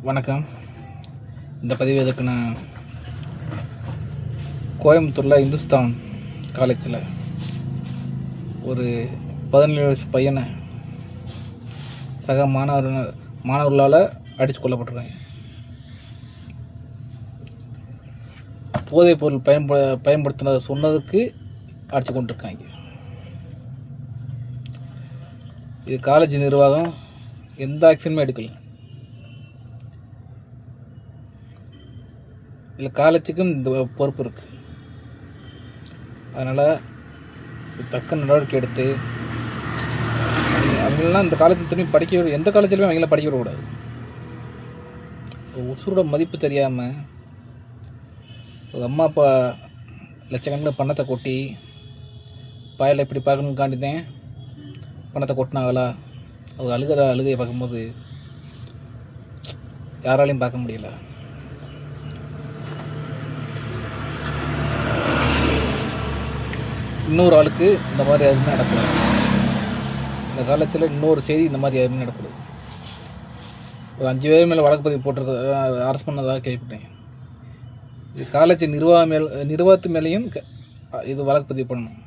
வணக்கம். இந்த பதிவு எதுக்குன்னா, கோயம்புத்தூரில் இந்துஸ்தான் காலேஜில் ஒரு 17 வயசு பையனை சக மாணவர்களால் அடித்து கொல்லப்பட்டிருக்காங்க. போதைப் பொருள் பயன்படுத்தினதை சொன்னதுக்கு அடித்து கொண்டிருக்காங்க. இது காலேஜ் நிர்வாகம் எந்த ஆக்ஷனுமே எடுக்கல. இதில் காலேஜுக்கும் இந்த பொறுப்பு இருக்குது. அதனால் தக்க நடவடிக்கை எடுத்து அவங்களெலாம் இந்த காலேஜில் திரும்பி படிக்க, எந்த காலேஜிலுமே அவங்கள படிக்க விடக்கூடாது. உசுரோட மதிப்பு தெரியாமல் ஒரு அம்மா அப்பா லட்சக்கணக்கில் பணத்தை கொட்டி பாயில் இப்படி பார்க்கணுன்னு காண்டிதான் பணத்தை கொட்டினாங்களா? அவங்க அழுகையை பார்க்கும்போது யாராலையும் பார்க்க முடியல. இன்னொரு ஆளுக்கு இந்த மாதிரி எதுவுமே நடக்கூடாது. இந்த காலத்தில் இன்னொரு செய்தி இந்த மாதிரி எதுவுமே நடக்கூடாது. ஒரு 5 பேர் மேலே வழக்கு பதிவு போட்டிருக்க அரசு பண்ணதாக கேள்விப்பட்டேன். இது காலேஜ் நிர்வாகத்து மேலேயும் இது வழக்கு பதிவு பண்ணணும்.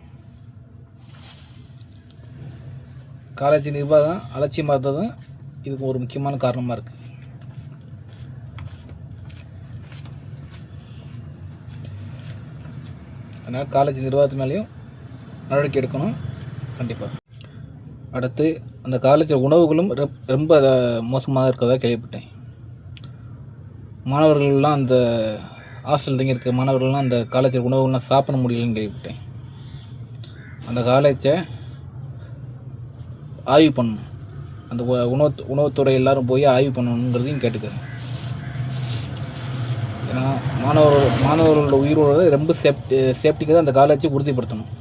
காலேஜ் நிர்வாகம் அலட்சியமாக இருந்ததும் இதுக்கு ஒரு முக்கியமான காரணமாக இருக்குது. அதனால் காலேஜ் நிர்வாகத்து மேலேயும் நடவடிக்கை எடுக்கணும் கண்டிப்பாக. அடுத்து அந்த காலேஜில் உணவுகளும் ரொம்ப மோசமாக இருக்கிறதா கேள்விப்பட்டேன். மாணவர்கள்லாம் அந்த ஹாஸ்டல் தங்கி இருக்க மாணவர்கள்லாம் அந்த காலேஜில் உணவுகள்லாம் சாப்பிட முடியலன்னு கேள்விப்பட்டேன். அந்த காலேஜை ஆய்வு பண்ணணும். அந்த உணவுத்துறை எல்லோரும் போய் ஆய்வு பண்ணணுங்கிறதையும் கேட்டுக்கிறேன். ஏன்னா மாணவர்களோட உயிரோட ரொம்ப சேஃப்டிக்கு தான் அந்த காலேஜை உறுதிப்படுத்தணும்.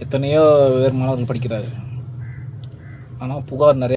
எத்தனையோ வேறு மாணவர்கள் படிக்கிறாரு, ஆனால் புகார் நிறைய